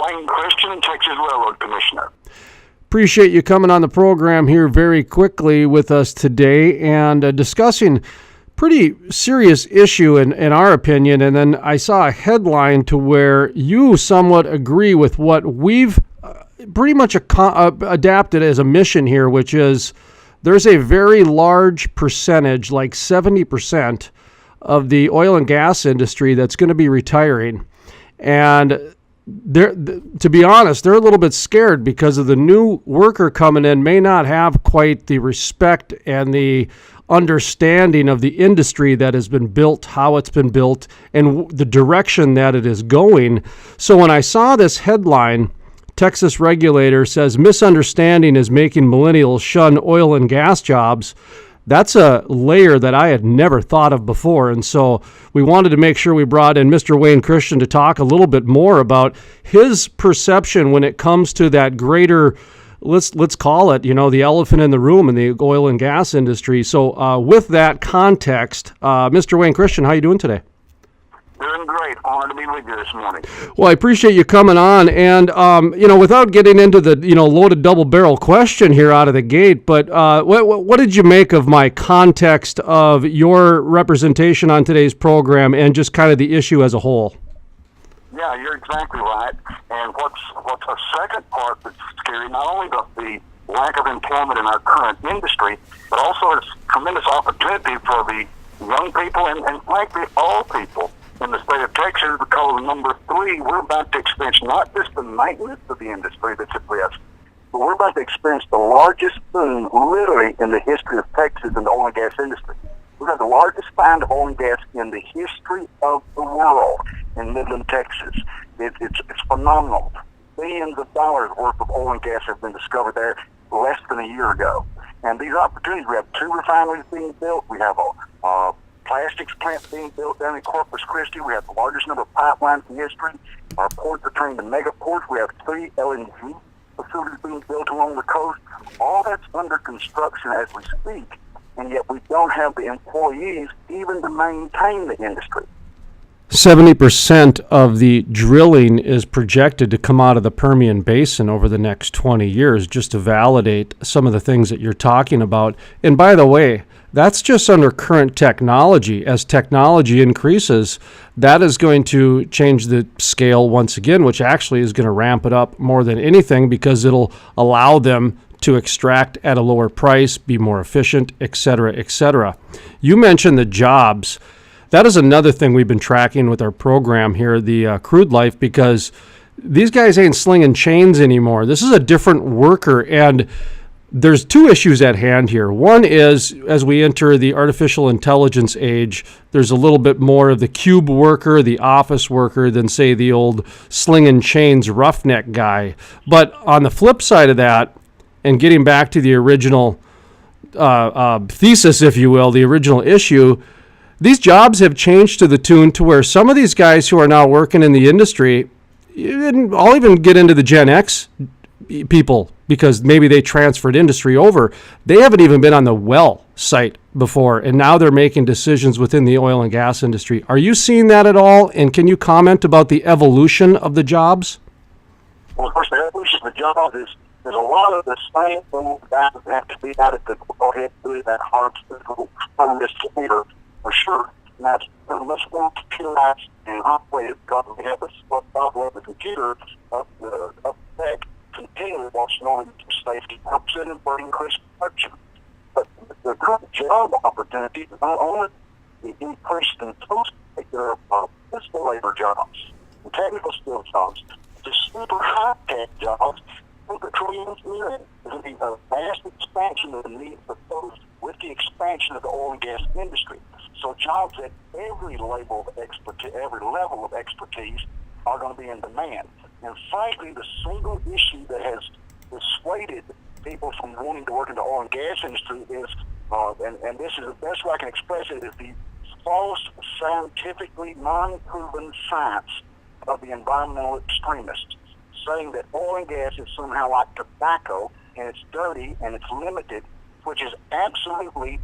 Wayne Christian, Texas Railroad Commissioner. Appreciate you coming on the program here very quickly with us today and discussing pretty serious issue in our opinion. And then I saw a headline to where you somewhat agree with what we've pretty much adapted as a mission here, which is there's a very large percentage, like 70% of the oil and gas industry that's going to be retiring. And to be honest, they're a little bit scared because of the new worker coming in may not have quite the respect and the understanding of the industry that has been built, how it's been built, and the direction that it is going. So when I saw this headline, Texas regulator says misunderstanding is making millennials shun oil and gas jobs, that's a layer that I had never thought of before. And so we wanted to make sure we brought in Mr. Wayne Christian to talk a little bit more about his perception when it comes to that greater, let's call it, the elephant in the room in the oil and gas industry. So with that context, Mr. Wayne Christian, how you doing today? Doing great. Honored to be with you this morning. Well, I appreciate you coming on. And, without getting into the, loaded double barrel question here out of the gate, but what did you make of my context of your representation on today's program and just kind of the issue as a whole? Yeah, you're exactly right. And what's a second part that's scary, not only the lack of employment in our current industry, but also it's tremendous opportunity for the young people and frankly all people in the state of Texas, because number three, we're about to experience not just the maintenance of the industry that's at risk, but we're about to experience the largest boom literally in the history of Texas in the oil and gas industry. We've got the largest find of oil and gas in the history of the world in Midland, Texas. It's phenomenal. Billions of dollars worth of oil and gas have been discovered there less than a year ago. And these opportunities, we have 2 refineries being built. We have a plastics plant being built down in Corpus Christi. We have the largest number of pipelines in history. Our ports are turning to mega ports. We have 3 LNG facilities being built along the coast. All that's under construction as we speak, and yet we don't have the employees even to maintain the industry. 70% of the drilling is projected to come out of the Permian Basin over the next 20 years, just to validate some of the things that you're talking about. And by the way, that's just under current technology. As technology increases, that is going to change the scale once again, which actually is going to ramp it up more than anything because it'll allow them to extract at a lower price, be more efficient, et cetera, et cetera. You mentioned the jobs. That is another thing we've been tracking with our program here, the Crude Life, because these guys ain't slinging chains anymore. This is a different worker, and there's 2 issues at hand here. One is, as we enter the artificial intelligence age, there's a little bit more of the cube worker, the office worker, than, say, the old slinging chains roughneck guy. But on the flip side of that, and getting back to the original thesis, if you will, the original issue, these jobs have changed to the tune to where some of these guys who are now working in the industry, I'll even get into the Gen X people, because maybe they transferred industry over. They haven't even been on the well site before, and now they're making decisions within the oil and gas industry. Are you seeing that at all? And can you comment about the evolution of the jobs? Well, of course, the evolution of the jobs is there's a lot of the same things that have to be out at the go ahead and do that hard physical labor for sure. And that's much more computerized and operated because we have a problem with the computer up back continually watching on safety purposes and for increased production. But the current job opportunities not only the increase in those particular physical labor jobs, the technical skill jobs, the super high-tech jobs, and petroleum engineering. There's going to be a vast expansion of the need for those with the expansion of the oil and gas industry. So jobs at every level of expertise are going to be in demand. And frankly, the single issue that has dissuaded people from wanting to work in the oil and gas industry is, and this is the best way I can express it, is the false, scientifically non-proven science of the environmental extremists, saying that oil and gas is somehow like tobacco, and it's dirty, and it's limited, which is absolutely,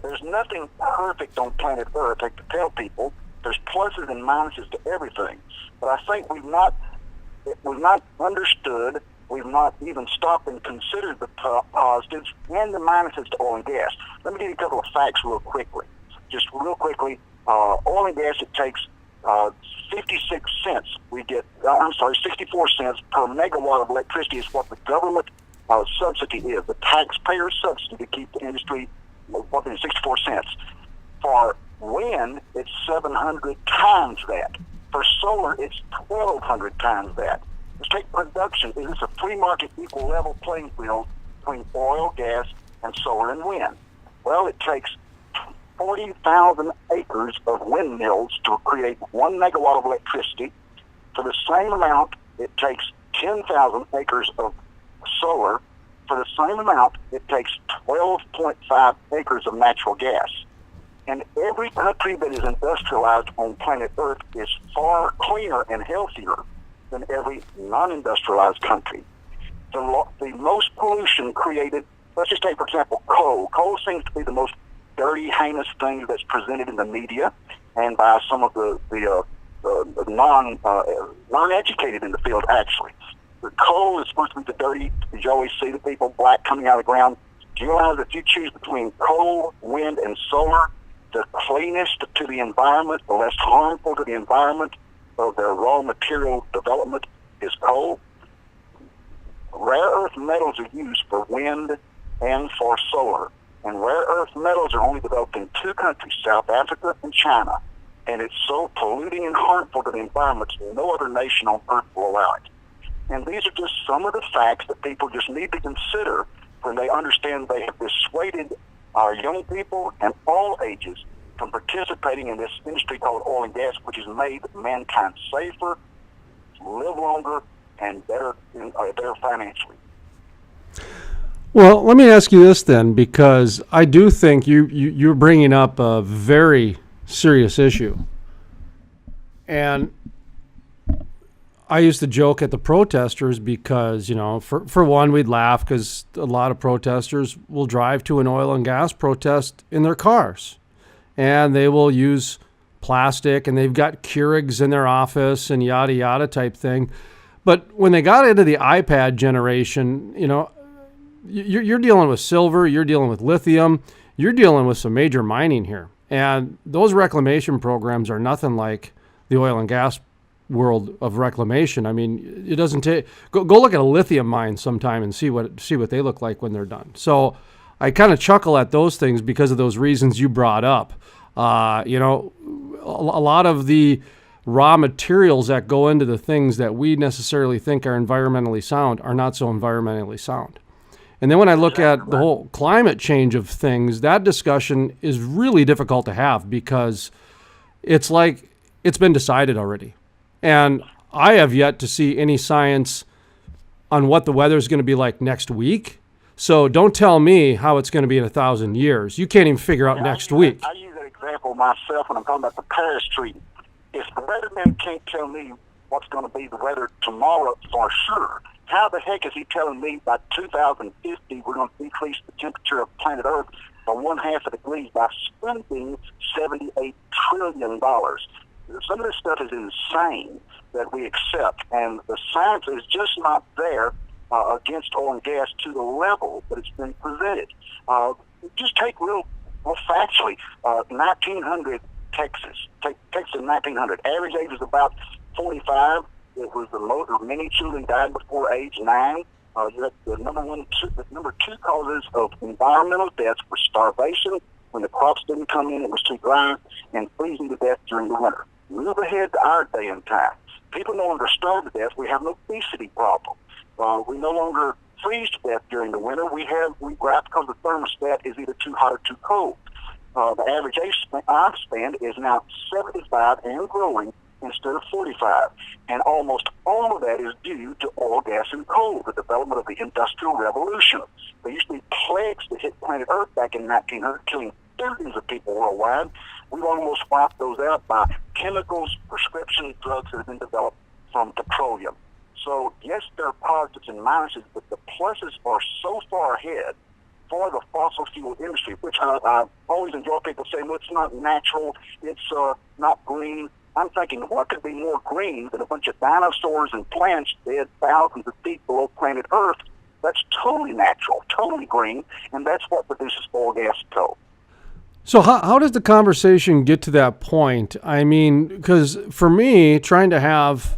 there's nothing perfect on planet Earth. I have to tell people there's pluses and minuses to everything. But I think we've not We've not understood, we've not even stopped and considered the positives and the minuses to oil and gas. Let me give you a couple of facts real quickly. Just real quickly, oil and gas, it takes 56 cents. 64 cents per megawatt of electricity is what the government subsidy is, the taxpayer subsidy to keep the industry working 64 cents. For wind, it's 700 times that. For solar, it's 1,200 times that. Let's take production. Is this a free market, equal level playing field between oil, gas, and solar and wind? Well, it takes 40,000 acres of windmills to create 1 megawatt of electricity. For the same amount, it takes 10,000 acres of solar. For the same amount, it takes 12.5 acres of natural gas. And every country that is industrialized on planet Earth is far cleaner and healthier than every non-industrialized country. The most pollution created, let's just take, for example, coal. Coal seems to be the most dirty, heinous thing that's presented in the media and by some of the non-educated in the field, actually. The coal is supposed to be the dirty, you always see the people black coming out of the ground. Do you realize that if you choose between coal, wind, and solar, the cleanest to the environment, the less harmful to the environment of their raw material development is coal? Rare earth metals are used for wind and for solar. And rare earth metals are only developed in 2 countries, South Africa and China. And it's so polluting and harmful to the environment that no other nation on earth will allow it. And these are just some of the facts that people just need to consider when they understand they have dissuaded our young people and all ages from participating in this industry called oil and gas, which has made mankind safer, live longer, and better financially. Well, let me ask you this then, because I do think you're bringing up a very serious issue. And I used to joke at the protesters because, for one, we'd laugh because a lot of protesters will drive to an oil and gas protest in their cars. And they will use plastic, and they've got Keurigs in their office and yada, yada type thing. But when they got into the iPad generation, you're dealing with silver, you're dealing with lithium, you're dealing with some major mining here. And those reclamation programs are nothing like the oil and gas world of reclamation. I mean, it doesn't take, go look at a lithium mine sometime and see what they look like when they're done. So I kind of chuckle at those things because of those reasons you brought up. A lot of the raw materials that go into the things that we necessarily think are environmentally sound are not so environmentally sound. And then when I look at the whole climate change of things, that discussion is really difficult to have because it's like it's been decided already. And I have yet to see any science on what the weather is going to be like next week. So don't tell me how it's going to be in 1,000 years. You can't even figure out next week. I use that example myself when I'm talking about the Paris Treaty. If the weatherman can't tell me what's going to be the weather tomorrow for sure, how the heck is he telling me by 2050 we're going to decrease the temperature of planet Earth by 1/2 degrees by spending $78 trillion? Some of this stuff is insane that we accept, and the science is just not there against oil and gas to the level that it's been presented. Just take real factually, 1900 Texas in 1900. Average age was about 45. It was the most, many children died before age 9. You had the number two causes of environmental deaths were starvation, when the crops didn't come in, it was too dry, and freezing to death during the winter. Move ahead to our day and time. People no longer starve to death. We have an obesity problem. We no longer freeze to death during the winter. We grab because the thermostat is either too hot or too cold. The average age span is now 75 and growing instead of 45. And almost all of that is due to oil, gas, and coal, the development of the Industrial Revolution. There used to be plagues that hit planet Earth back in 1900, killing billions of people worldwide. We've almost wiped those out by chemicals, prescription drugs that have been developed from petroleum. So, yes, there are positives and minuses, but the pluses are so far ahead for the fossil fuel industry, which I always enjoy people saying, well, it's not natural, it's not green. I'm thinking, what could be more green than a bunch of dinosaurs and plants dead thousands of feet below planet Earth? That's totally natural, totally green, and that's what produces oil, gas, and coal. So how does the conversation get to that point? I mean, because for me, trying to have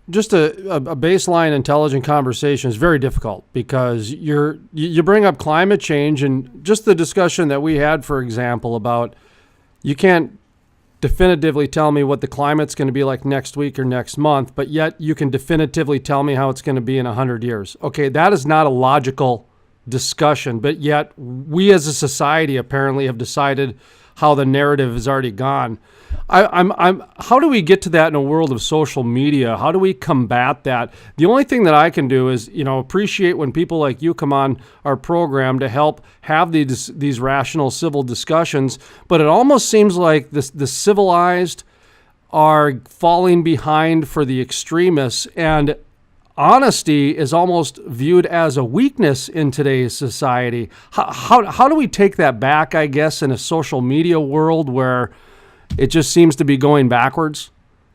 just a baseline intelligent conversation is very difficult, because you bring up climate change and just the discussion that we had, for example, about you can't definitively tell me what the climate's going to be like next week or next month, but yet you can definitively tell me how it's going to be in 100 years. Okay, that is not a logical discussion, but yet we as a society apparently have decided how the narrative has already gone. How do we get to that in a world of social media? How do we combat that? The only thing that I can do is, appreciate when people like you come on our program to help have these rational civil discussions. But it almost seems like the civilized are falling behind for the extremists, and honesty is almost viewed as a weakness in today's society. How do we take that back, I guess, in a social media world where it just seems to be going backwards?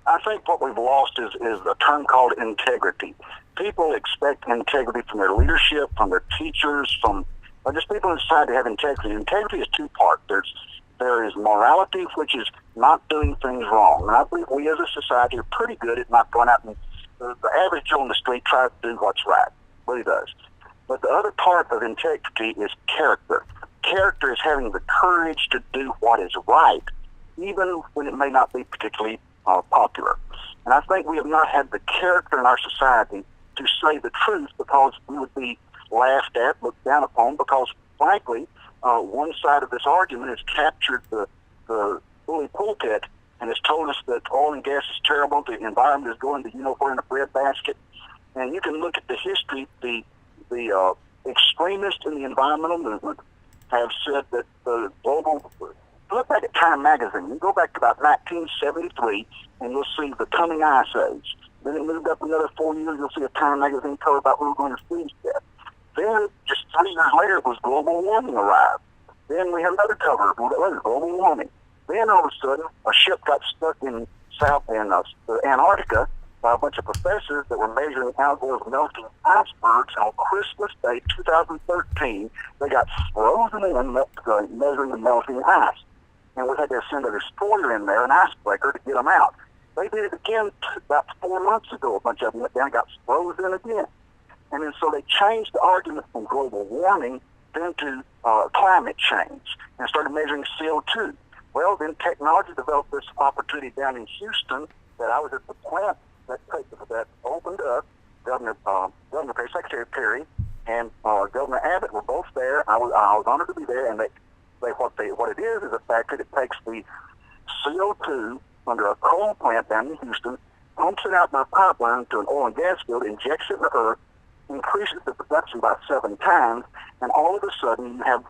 I think what we've lost is a term called integrity. People expect integrity from their leadership, from their teachers, from just people in society to have integrity. Integrity is two-part. There is morality, which is not doing things wrong. And I believe we as a society are pretty good at not going out and the average Joe on the street tries to do what's right. Really does. But the other part of integrity is character. Character is having the courage to do what is right, even when it may not be particularly popular. And I think we have not had the character in our society to say the truth, because we would be laughed at, looked down upon, because, frankly, one side of this argument has captured the bully pulpit and has told us that oil and gas is terrible, the environment is going to, where in a breadbasket. And you can look at the history. The extremists in the environmental movement have said that the global... Look back at Time magazine. You go back to about 1973, and you'll see the coming ice age. Then it moved up another 4 years. You'll see a Time magazine cover about we were going to freeze death. Then, just 3 years later, it was global warming arrived. Then we had another cover, global warming. Then all of a sudden, a ship got stuck in Antarctica by a bunch of professors that were measuring Al Gore's melting icebergs. On Christmas Day, 2013, they got frozen in measuring the melting ice. And we had to send a destroyer in there, an icebreaker, to get them out. They did it again about 4 months ago. A bunch of them went down and got frozen again. And then so they changed the argument from global warming then to climate change and started measuring CO2. Well, then technology developed this opportunity down in Houston that I was at the plant that opened up. Governor Perry, Secretary Perry, and Governor Abbott were both there. I was honored to be there, and what it is a fact that it takes the CO2 under a coal plant down in Houston, pumps it out by pipeline to an oil and gas field, injects it in the earth, increases the production by 7 times, and all of a sudden you have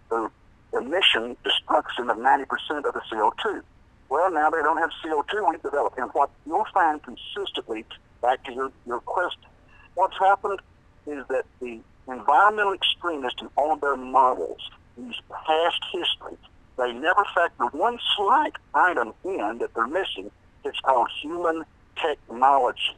the emission destruction of 90% of the CO2. Well, now they don't have CO2 we've developed. And what you'll find consistently, back to your question, what's happened is that the environmental extremists in all of their models use past history. They never factor one slight item in that they're missing. It's called human technology.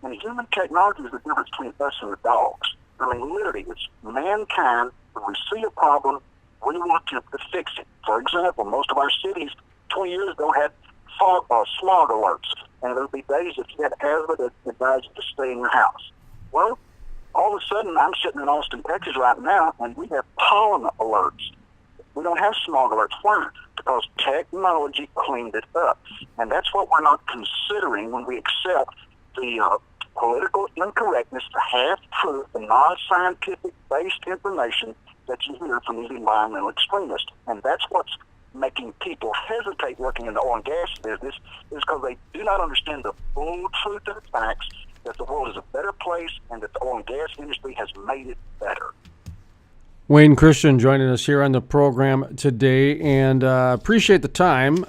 And human technology is the difference between us and the dogs. I mean, literally, it's mankind. When we see a problem, we want to fix it. For example, most of our cities 20 years ago had smog alerts. And there would be days if you had asthma that advised you to stay in your house. Well, all of a sudden, I'm sitting in Austin, Texas right now, and we have pollen alerts. We don't have smog alerts. Why? Because technology cleaned it up. And that's what we're not considering when we accept the political incorrectness, the half-truth, the non-scientific-based information that you hear from these environmental extremists. And that's what's making people hesitate working in the oil and gas business, is because they do not understand the full truth of the facts, that the world is a better place and that the oil and gas industry has made it better. Wayne Christian joining us here on the program today, and appreciate the time,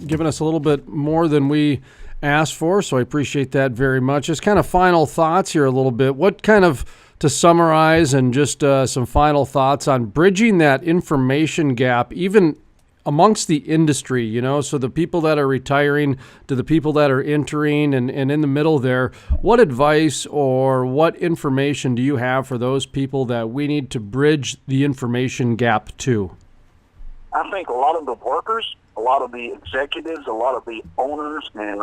giving us a little bit more than we asked for, so I appreciate that very much. Just kind of final thoughts here a little bit. What kind of, to summarize, and just some final thoughts on bridging that information gap, even amongst the industry, so the people that are retiring to the people that are entering and in the middle there, what advice or what information do you have for those people that we need to bridge the information gap to? I think a lot of the workers, a lot of the executives, a lot of the owners and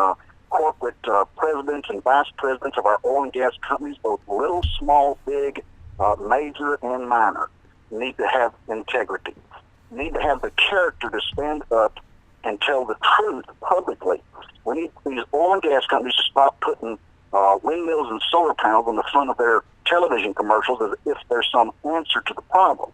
corporate presidents and vice presidents of our oil and gas companies, both little, small, big, major, and minor, need to have integrity, need to have the character to stand up and tell the truth publicly. We need these oil and gas companies to stop putting windmills and solar panels on the front of their television commercials as if there's some answer to the problem.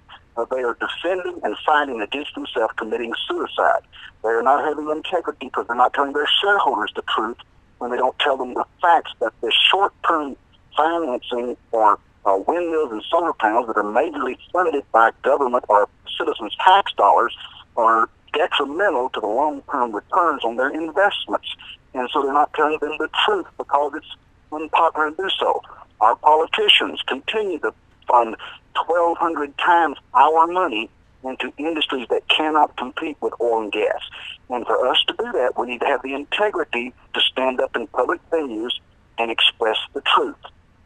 They are defending and fighting against themselves, committing suicide. They are not having integrity because they're not telling their shareholders the truth when they don't tell them the facts that this short-term financing for windmills and solar panels that are majorly funded by government or citizens' tax dollars are detrimental to the long-term returns on their investments. And so they're not telling them the truth because it's unpopular to do so. Our politicians continue to fund 1,200 times our money into industries that cannot compete with oil and gas. And for us to do that, we need to have the integrity to stand up in public venues and express the truth.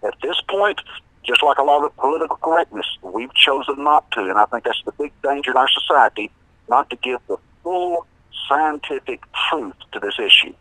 At this point, just like a lot of political correctness, we've chosen not to, and I think that's the big danger in our society, not to give the full scientific truth to this issue.